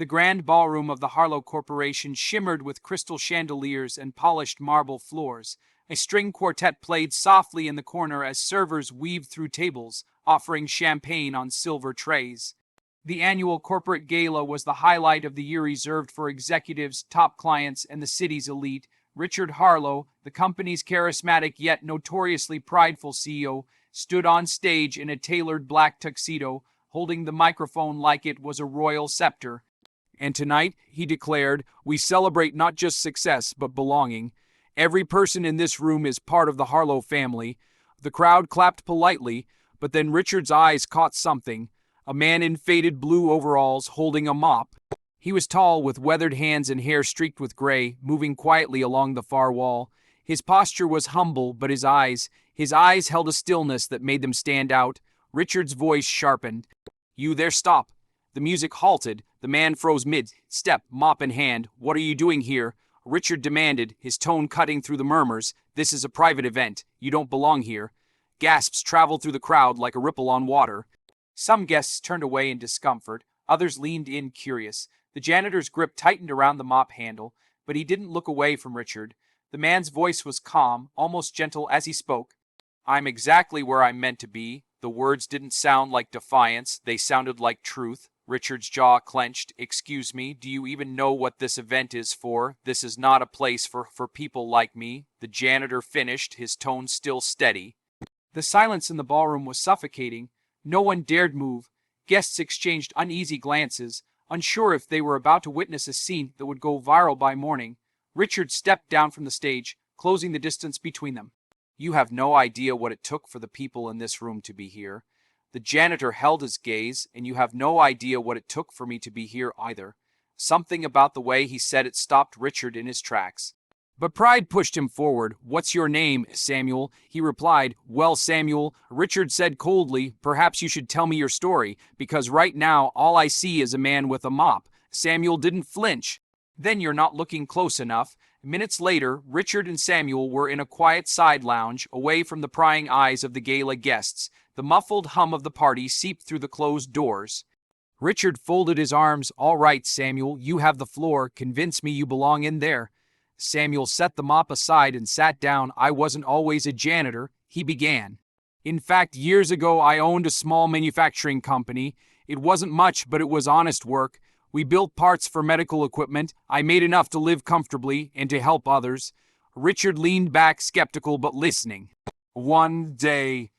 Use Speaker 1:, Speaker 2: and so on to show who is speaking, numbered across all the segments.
Speaker 1: The grand ballroom of the Harlow Corporation shimmered with crystal chandeliers and polished marble floors. A string quartet played softly in the corner as servers weaved through tables, offering champagne on silver trays. The annual corporate gala was the highlight of the year, reserved for executives, top clients, and the city's elite. Richard Harlow, the company's charismatic yet notoriously prideful CEO, stood on stage in a tailored black tuxedo, holding the microphone like it was a royal scepter. And tonight, he declared, we celebrate not just success, but belonging. Every person in this room is part of the Harlow family. The crowd clapped politely, but then Richard's eyes caught something. A man in faded blue overalls holding a mop. He was tall, with weathered hands and hair streaked with gray, moving quietly along the far wall. His posture was humble, but his eyes held a stillness that made them stand out. Richard's voice sharpened. You there, stop. The music halted. The man froze mid-step, mop in hand. What are you doing here? Richard demanded, his tone cutting through the murmurs. This is a private event. You don't belong here. Gasps traveled through the crowd like a ripple on water. Some guests turned away in discomfort. Others leaned in curious. The janitor's grip tightened around the mop handle, but he didn't look away from Richard. The man's voice was calm, almost gentle as he spoke. I'm exactly where I'm meant to be. The words didn't sound like defiance. They sounded like truth. Richard's jaw clenched. Excuse me, do you even know what this event is for? This is not a place for people like me. The janitor finished, his tone still steady. The silence in the ballroom was suffocating. No one dared move. Guests exchanged uneasy glances, unsure if they were about to witness a scene that would go viral by morning. Richard stepped down from the stage, closing the distance between them. You have no idea what it took for the people in this room to be here. The janitor held his gaze, and you have no idea what it took for me to be here either. Something about the way he said it stopped Richard in his tracks. But pride pushed him forward. What's your name, Samuel? He replied, Well, Samuel, Richard said coldly, perhaps you should tell me your story, because right now all I see is a man with a mop. Samuel didn't flinch. Then you're not looking close enough. Minutes later, Richard and Samuel were in a quiet side lounge, away from the prying eyes of the gala guests. The muffled hum of the party seeped through the closed doors. Richard folded his arms. All right, Samuel, you have the floor. Convince me you belong in there. Samuel set the mop aside and sat down. I wasn't always a janitor, he began. In fact, years ago I owned a small manufacturing company. It wasn't much, but it was honest work. We built parts for medical equipment. I made enough to live comfortably and to help others. Richard leaned back, skeptical but listening. One day,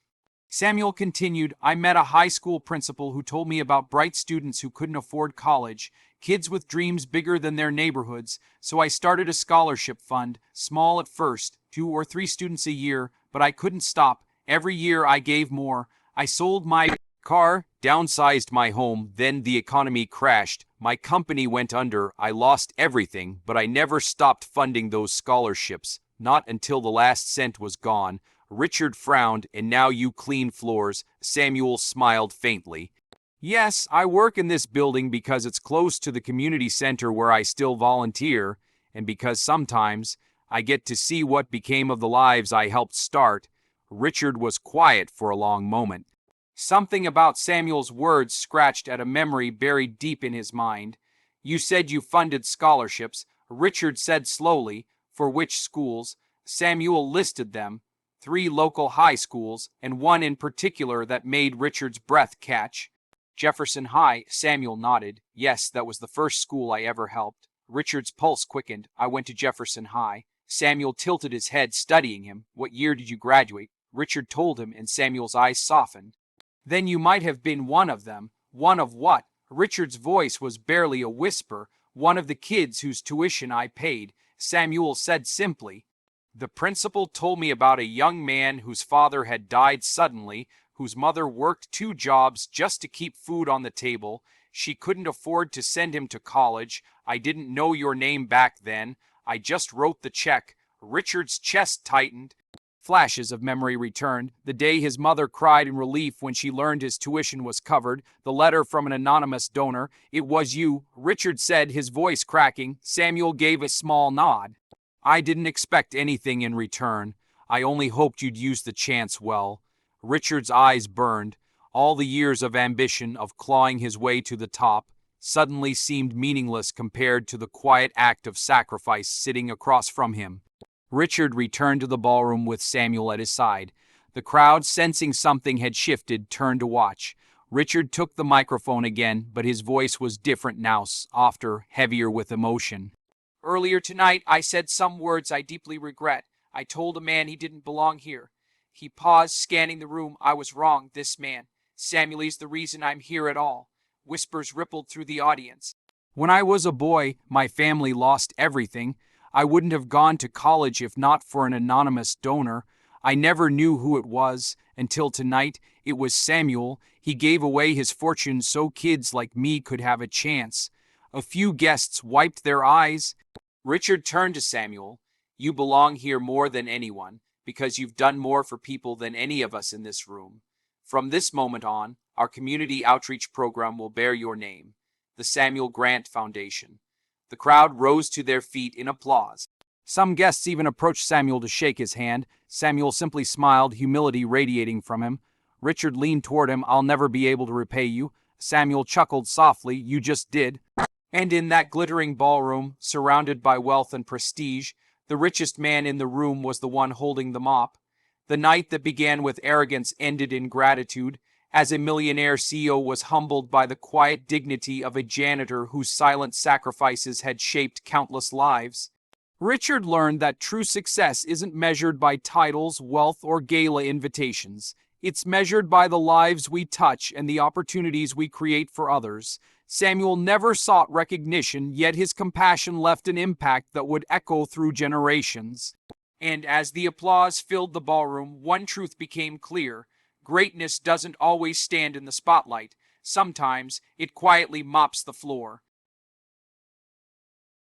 Speaker 1: Samuel continued, I met a high school principal who told me about bright students who couldn't afford college, kids with dreams bigger than their neighborhoods, so I started a scholarship fund, small at first, 2 or 3 students a year, but I couldn't stop. Every year I gave more. I sold my car, downsized my home, then the economy crashed. My company went under. I lost everything, but I never stopped funding those scholarships, not until the last cent was gone. Richard frowned. And now you clean floors. Samuel smiled faintly. Yes, I work in this building because it's close to the community center where I still volunteer, and because sometimes I get to see what became of the lives I helped start. Richard was quiet for a long moment. Something about Samuel's words scratched at a memory buried deep in his mind. You said you funded scholarships, Richard said slowly. For which schools? Samuel listed them. 3 local high schools, and one in particular that made Richard's breath catch. Jefferson High, Samuel nodded. Yes, that was the first school I ever helped. Richard's pulse quickened. I went to Jefferson High. Samuel tilted his head, studying him. What year did you graduate? Richard told him, and Samuel's eyes softened. Then you might have been one of them. One of what? Richard's voice was barely a whisper. One of the kids whose tuition I paid. Samuel said simply. The principal told me about a young man whose father had died suddenly, whose mother worked 2 jobs just to keep food on the table. She couldn't afford to send him to college. I didn't know your name back then. I just wrote the check. Richard's chest tightened. Flashes of memory returned. The day his mother cried in relief when she learned his tuition was covered. The letter from an anonymous donor. It was you, Richard said, his voice cracking. Samuel gave a small nod. I didn't expect anything in return. I only hoped you'd use the chance well. Richard's eyes burned. All the years of ambition, of clawing his way to the top. suddenly seemed meaningless compared to the quiet act of sacrifice sitting across from him. Richard returned to the ballroom with Samuel at his side. The crowd, sensing something had shifted, turned to watch. Richard took the microphone again, but his voice was different now, softer, heavier with emotion. Earlier tonight, I said some words I deeply regret. I told a man he didn't belong here. He paused, scanning the room. I was wrong, this man. Samuel's the reason I'm here at all. Whispers rippled through the audience. When I was a boy, my family lost everything. I wouldn't have gone to college if not for an anonymous donor. I never knew who it was until tonight. It was Samuel. He gave away his fortune so kids like me could have a chance. A few guests wiped their eyes. Richard turned to Samuel. You belong here more than anyone, because you've done more for people than any of us in this room. From this moment on, our community outreach program will bear your name, the Samuel Grant Foundation. The crowd rose to their feet in applause. Some guests even approached Samuel to shake his hand. Samuel simply smiled, humility radiating from him. Richard leaned toward him. I'll never be able to repay you. Samuel chuckled softly. You just did. And in that glittering ballroom, surrounded by wealth and prestige, the richest man in the room was the one holding the mop. The night that began with arrogance ended in gratitude, as a millionaire CEO was humbled by the quiet dignity of a janitor whose silent sacrifices had shaped countless lives. Richard learned that true success isn't measured by titles, wealth, or gala invitations. It's measured by the lives we touch and the opportunities we create for others. Samuel never sought recognition, yet his compassion left an impact that would echo through generations. And as the applause filled the ballroom, one truth became clear. Greatness doesn't always stand in the spotlight. Sometimes it quietly mops the floor.